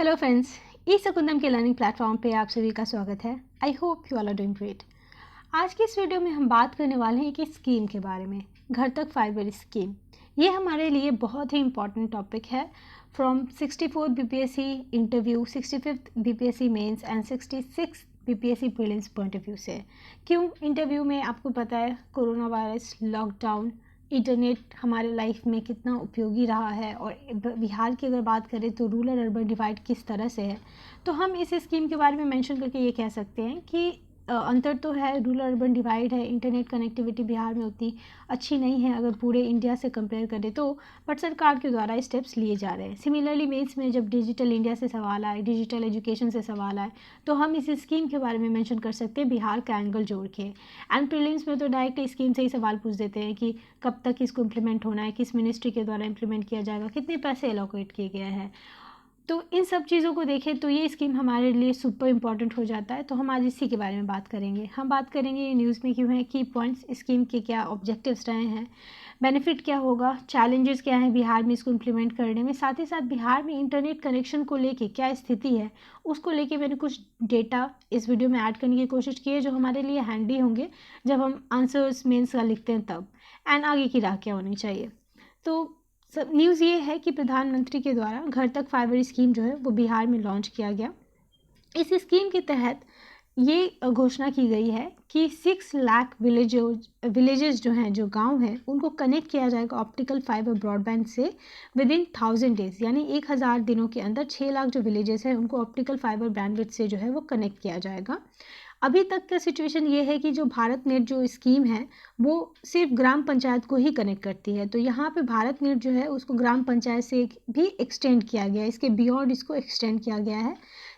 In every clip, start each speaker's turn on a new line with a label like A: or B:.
A: Hello friends, ई सकुंदम के learning platform पे आप सभी का स्वागत है। I hope you all are doing great. आज की इस वीडियो में हम बात करने वाले हैं कि स्कीम के बारे में, घर तक फाइबर स्कीम। ये हमारे लिए बहुत ही इम्पॉर्टेंट टॉपिक है। From 64 BPSC interview, 65th BPSC mains and 66 BPSC prelims point of view से। क्यों इंटरव्यू में आपको पता है कोरोना वायरस, लॉकडाउन, इंटरनेट हमारे लाइफ में कितना उपयोगी रहा है, और बिहार की अगर बात करें तो रूरल अर्बन डिवाइड किस तरह से है। तो हम इस स्कीम के बारे में मेंशन करके ये कह सकते हैं कि अंतर तो है, रूरल अर्बन डिवाइड है, इंटरनेट कनेक्टिविटी बिहार में उतनी अच्छी नहीं है अगर पूरे इंडिया से कंपेयर करें तो, बट सरकार के द्वारा स्टेप्स लिए जा रहे हैं। सिमिलरली मेंस में जब डिजिटल इंडिया से सवाल आए, डिजिटल एजुकेशन से सवाल आए, तो हम इस स्कीम के बारे में मेंशन कर सकते हैं बिहार का एंगल जोड़ के। एंड प्रीलिम्स में तो डायरेक्ट स्कीम से ही सवाल पूछ देते हैं कि कब तक इसको इम्प्लीमेंट होना है, किस मिनिस्ट्री के द्वारा इम्प्लीमेंट किया जाएगा, कितने पैसे एलोकेट किए गए हैं। तो इन सब चीज़ों को देखें तो ये स्कीम हमारे लिए सुपर इम्पॉर्टेंट हो जाता है। तो हम आज इसी के बारे में बात करेंगे। हम बात करेंगे ये न्यूज़ में क्यों है, की पॉइंट्स स्कीम के क्या ऑब्जेक्टिव्स रहे हैं, बेनिफिट क्या होगा, चैलेंजेस क्या हैं बिहार में इसको इम्प्लीमेंट करने में, साथ ही साथ बिहार में इंटरनेट कनेक्शन को लेके क्या स्थिति है, उसको लेके मैंने कुछ डेटा इस वीडियो में ऐड करने की कोशिश की है जो हमारे लिए हैंडी होंगे जब हम आंसर्स मेंस का लिखते हैं तब, एंड आगे की राह क्या होनी चाहिए। तो सब न्यूज़ ये है कि प्रधानमंत्री के द्वारा घर तक फाइबर स्कीम जो है वो बिहार में लॉन्च किया गया। इस स्कीम के तहत ये घोषणा की गई है कि 6 लाख विलेजेस जो हैं, जो गांव हैं, उनको कनेक्ट किया जाएगा ऑप्टिकल फाइबर ब्रॉडबैंड से विद इन 1000 डेज, यानी 1000 दिनों के अंदर 6 लाख जो विलेजेस हैं उनको ऑप्टिकल फाइबर बैंडविड्थ से जो है वो कनेक्ट किया जाएगा। अभी तक का सिचुएशन ये है कि जो भारत नेट जो स्कीम है वो सिर्फ ग्राम पंचायत को ही कनेक्ट करती है। तो यहाँ पे भारत नेट जो है उसको ग्राम पंचायत से भी एक्सटेंड किया गया है, इसके बियॉन्ड इसको एक्सटेंड किया गया है।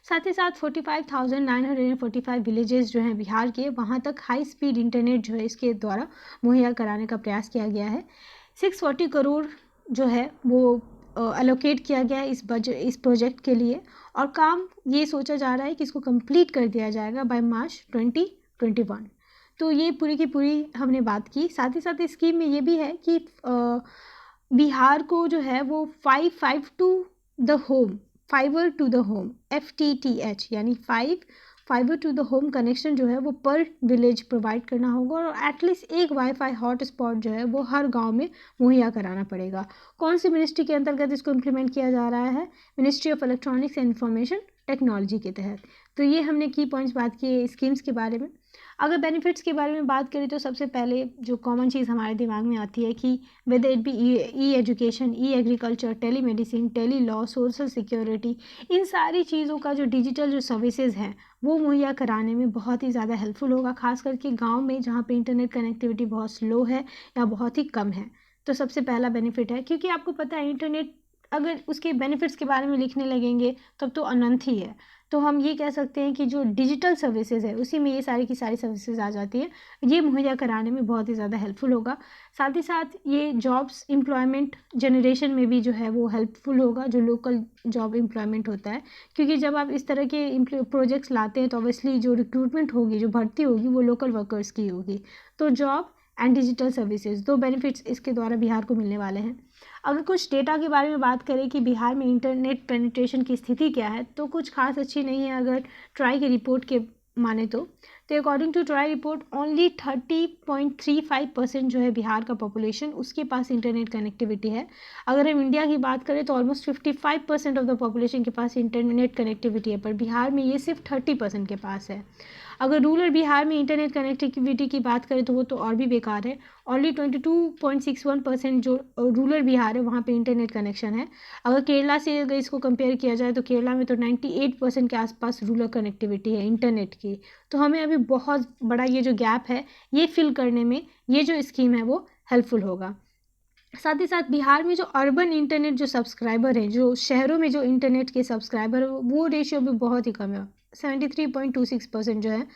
A: साथ ही साथ 45,945 विलेजेस जो हैं बिहार के, वहाँ तक हाई स्पीड इंटरनेट जो है इसके द्वारा मुहैया कराने का प्रयास किया गया है। 640 करोड़ जो है वो एलोकेट किया गया है इस प्रोजेक्ट के लिए, और काम ये सोचा जा रहा है कि इसको कंप्लीट कर दिया जाएगा बाय मार्च 2021। तो ये पूरी की पूरी हमने बात की। साथ ही साथ इस स्कीम में ये भी है कि बिहार को जो है वो 5 to the home, fibre to the home, FTTH, यानी 5 fibre to the home connection जो है वो पर विलेज प्रोवाइड करना होगा, और एटलीस्ट एक वाईफाई हॉटस्पॉट जो है वो हर गांव में मुहैया कराना पड़ेगा। कौन सी मिनिस्ट्री के अंतर्गत इसको इम्प्लीमेंट किया जा रहा है? Ministry of electronics and information technology के तहत। तो ये हमने की पॉइंट्स बात किए स्कीम्स के बारे में। अगर बेनिफिट्स के बारे में बात करें तो सबसे पहले जो कॉमन चीज़ हमारे दिमाग में आती है कि whether it be e education, e agriculture, telemedicine, tele law, social security, इन सारी चीज़ों का जो डिजिटल जो सर्विसेज हैं वो मुहैया कराने में बहुत ही ज़्यादा हेल्पफुल होगा, खास करके गाँव में जहाँ पे इंटरनेट कनेक्टिविटी बहुत स्लो है या बहुत ही कम है। तो सबसे पहला बेनिफिट है, क्योंकि आपको पता है इंटरनेट अगर उसके बेनिफिट्स के बारे में लिखने लगेंगे तब तो अनंत ही है। तो हम ये कह सकते हैं कि जो डिजिटल सर्विसेज है उसी में ये सारी की सारी सर्विसेज आ जाती है, ये मुहैया कराने में बहुत ही ज़्यादा हेल्पफुल होगा। साथ ही साथ ये जॉब्स एम्प्लॉयमेंट जनरेशन में भी जो है वो हेल्पफुल होगा, जो लोकल जॉब एम्प्लॉयमेंट होता है, क्योंकि जब आप इस तरह के प्रोजेक्ट्स लाते हैं तो ऑब्वियसली जो रिक्रूटमेंट होगी, जो भर्ती होगी, वो लोकल वर्कर्स की होगी। तो जॉब एंड डिजिटल सर्विसेज, दो बेनिफिट्स इसके द्वारा बिहार को मिलने वाले हैं। अगर कुछ डेटा के बारे में बात करें कि बिहार में इंटरनेट पेनिट्रेशन की स्थिति क्या है, तो कुछ खास अच्छी नहीं है अगर ट्राई की रिपोर्ट के माने तो according to TRAI report only 30.35% जो है बिहार का पॉपुलेशन, उसके पास इंटरनेट कनेक्टिविटी है। अगर हम इंडिया की बात करें तो ऑलमोस्ट 55% ऑफ द पॉपुलेशन के पास इंटरनेट कनेक्टिविटी है, पर बिहार में ये सिर्फ 30% के पास है। अगर रूरल बिहार में इंटरनेट कनेक्टिविटी की बात करें तो वो तो और भी बेकार है। ओनली 22.61% जो रूरल बिहार है वहाँ पे इंटरनेट कनेक्शन है। अगर केरला से अगर इसको कंपेयर किया जाए तो केरला में तो 98% के आसपास रूरल कनेक्टिविटी है इंटरनेट की। तो हमें अभी बहुत बड़ा ये जो गैप है ये फिल करने में ये जो स्कीम है वो हेल्पफुल होगा। साथ ही साथ बिहार में जो अर्बन इंटरनेट जो सब्सक्राइबर हैं, जो शहरों में जो इंटरनेट के सब्सक्राइबर है, वो रेशियो भी बहुत ही कम है। 73.26% जो है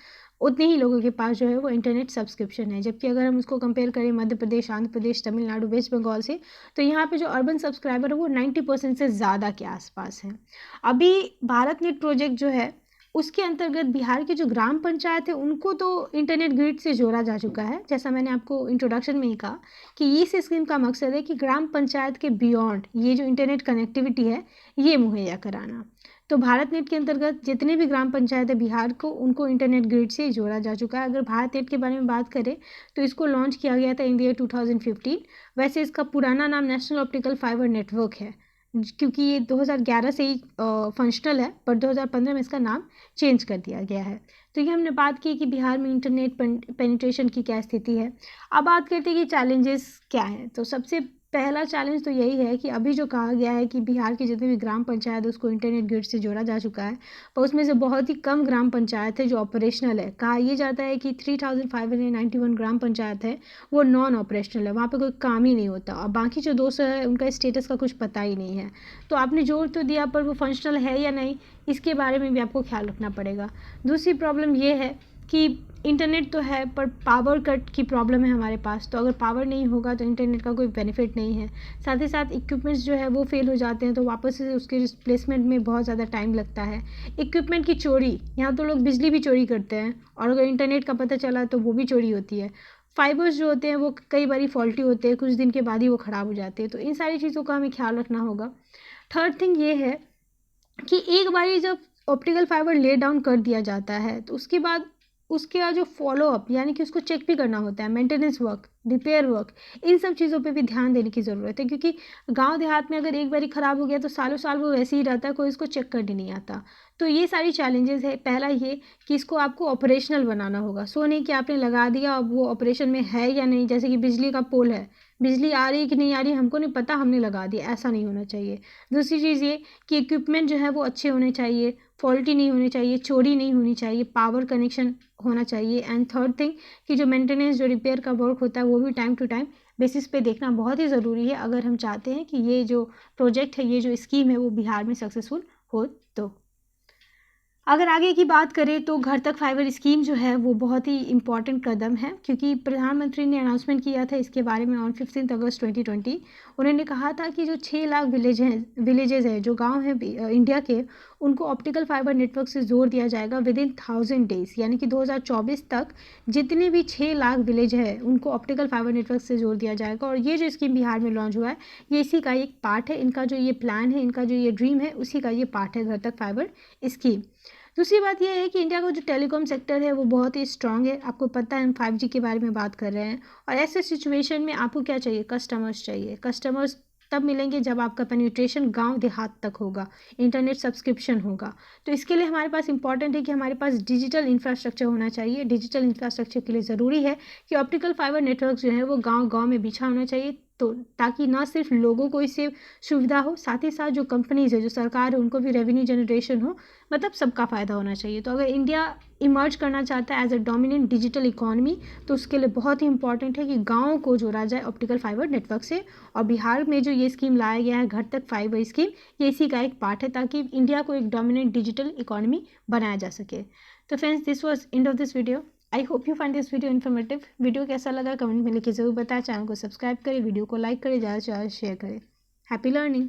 A: उतने ही लोगों के पास जो है वो इंटरनेट सब्सक्रिप्शन है। जबकि अगर हम उसको कंपेयर करें मध्य प्रदेश, आंध्र प्रदेश, तमिलनाडु, वेस्ट बंगाल से, तो यहाँ पे जो अर्बन सब्सक्राइबर है वो 90% से ज़्यादा के आसपास हैं। अभी भारत नेट प्रोजेक्ट जो है उसके अंतर्गत बिहार की जो ग्राम पंचायत है उनको तो इंटरनेट ग्रिड से जोड़ा जा चुका है। जैसा मैंने आपको इंट्रोडक्शन में ही कहा कि इस स्कीम का मकसद है कि ग्राम पंचायत के बियॉन्ड ये जो इंटरनेट कनेक्टिविटी है ये मुहैया कराना। तो भारत नेट के अंतर्गत जितने भी ग्राम पंचायत है बिहार को, उनको इंटरनेट ग्रिड से जोड़ा जा चुका है। अगर भारत नेट के बारे में बात करें तो इसको लॉन्च किया गया था इन ईयर 2015। वैसे इसका पुराना नाम नेशनल ऑप्टिकल फाइबर नेटवर्क है, क्योंकि ये 2011 से ही फंक्शनल है, पर 2015 में इसका नाम चेंज कर दिया गया है। तो ये हमने बात की कि बिहार में इंटरनेट पेनिट्रेशन की क्या स्थिति है। अब बात करते हैं कि चैलेंजेस क्या हैं। तो सबसे पहला चैलेंज तो यही है कि अभी जो कहा गया है कि बिहार की जितनी भी ग्राम पंचायत है उसको इंटरनेट ग्रिड से जोड़ा जा चुका है, पर उसमें से बहुत ही कम ग्राम पंचायत है जो ऑपरेशनल है। कहा यह जाता है कि 3591 ग्राम पंचायत है वो नॉन ऑपरेशनल है, वहाँ पे कोई काम ही नहीं होता, और बाकी जो 200 है उनका स्टेटस का कुछ पता ही नहीं है। तो आपने जोड़ तो दिया, पर वो फंक्शनल है या नहीं इसके बारे में भी आपको ख्याल रखना पड़ेगा। दूसरी प्रॉब्लम ये है कि इंटरनेट तो है पर पावर कट की प्रॉब्लम है हमारे पास। तो अगर पावर नहीं होगा तो इंटरनेट का कोई बेनिफिट नहीं है। साथ ही साथ इक्विपमेंट्स जो है वो फेल हो जाते हैं, तो वापस से उसके रिप्लेसमेंट में बहुत ज़्यादा टाइम लगता है। इक्विपमेंट की चोरी, यहाँ तो लोग बिजली भी चोरी करते हैं, और अगर इंटरनेट का पता चला तो वो भी चोरी होती है। फाइबर्स जो होते हैं वो कई बार फॉल्टी होते हैं, कुछ दिन के बाद ही वो ख़राब हो जाते हैं। तो इन सारी चीज़ों का हमें ख्याल रखना होगा। थर्ड थिंग ये है कि एक बार जब ऑप्टिकल फाइबर ले डाउन कर दिया जाता है तो उसके बाद जो फॉलोअप यानी कि उसको चेक भी करना होता है, मेंटेनेंस वर्क, रिपेयर वर्क, इन सब चीज़ों पे भी ध्यान देने की ज़रूरत है। क्योंकि गांव देहात में अगर एक बारी ख़राब हो गया तो सालों साल वो वैसे ही रहता है, कोई इसको चेक करने नहीं आता। तो ये सारी चैलेंजेस है। पहला ये कि इसको आपको ऑपरेशनल बनाना होगा, सो नहीं कि आपने लगा दिया अब वो ऑपरेशन में है या नहीं। जैसे कि बिजली का पोल है, बिजली आ रही है कि नहीं आ रही हमको नहीं पता, हमने लगा दिया, ऐसा नहीं होना चाहिए। दूसरी चीज़ ये कि इक्विपमेंट जो है वो अच्छे होने चाहिए, फॉल्टी नहीं होनी चाहिए, चोरी नहीं होनी चाहिए, पावर कनेक्शन होना चाहिए। एंड थर्ड थिंग कि जो मेंटेनेंस, जो रिपेयर का वर्क होता है वो भी टाइम टू टाइम बेसिस पे देखना बहुत ही ज़रूरी है, अगर हम चाहते हैं कि ये जो प्रोजेक्ट है, ये जो स्कीम है वो बिहार में सक्सेसफुल हो। तो अगर आगे की बात करें तो घर तक फाइबर स्कीम जो है वो बहुत ही इम्पॉर्टेंट कदम है, क्योंकि प्रधानमंत्री ने अनाउंसमेंट किया था इसके बारे में ऑन 15 अगस्त 2020। उन्होंने कहा था कि जो 6 लाख विलेजेस हैं जो गांव हैं इंडिया के, उनको ऑप्टिकल फाइबर नेटवर्क से जोड़ दिया जाएगा विद इन 1000 डेज, यानी कि 2024 तक जितने भी 6 लाख विलेज है उनको ऑप्टिकल फाइबर नेटवर्क से जोड़ दिया जाएगा। और ये जो स्कीम बिहार में लॉन्च हुआ है ये इसी का एक पार्ट है। इनका जो ये प्लान है, इनका जो ये ड्रीम है, उसी का ये पार्ट है, घर तक फाइबर स्कीम। दूसरी बात यह है कि इंडिया का जो टेलीकॉम सेक्टर है वो बहुत ही स्ट्रांग है। आपको पता है हम 5G के बारे में बात कर रहे हैं, और ऐसे सिचुएशन में आपको क्या चाहिए, कस्टमर्स चाहिए। कस्टमर्स तब मिलेंगे जब आपका पेनिट्रेशन गांव देहात तक होगा, इंटरनेट सब्सक्रिप्शन होगा। तो इसके लिए हमारे पास इंपॉर्टेंट है कि हमारे पास डिजिटल इंफ्रास्ट्रक्चर होना चाहिए। डिजिटल इंफ्रास्ट्रक्चर के लिए ज़रूरी है कि ऑप्टिकल फाइबर नेटवर्क जो है वो गाँव गाँव में बिछा होना चाहिए, तो ताकि ना सिर्फ लोगों को इससे सुविधा हो, साथ ही साथ जो कंपनीज है, जो सरकार है, उनको भी रेवेन्यू जनरेशन हो, मतलब सबका फ़ायदा होना चाहिए। तो अगर इंडिया इमर्ज करना चाहता है as a dominant digital economy, तो उसके लिए बहुत ही इंपॉर्टेंट है कि गाँव को जोड़ा जाए ऑप्टिकल फाइबर नेटवर्क से। और बिहार में जो ये स्कीम लाया गया है, घर तक फाइबर स्कीम, ये इसी का एक पार्ट है, ताकि इंडिया को एक डोमिनेंट डिजिटल इकोनॉमी बनाया जा सके। तो friends, this was end of this video. I hope you find this video informative. Video कैसा लगा कमेंट में लिख के ज़रूर बताएं। चैनल को सब्सक्राइब करें, वीडियो को लाइक करें, ज़्यादा से ज़्यादा शेयर करें। Happy learning.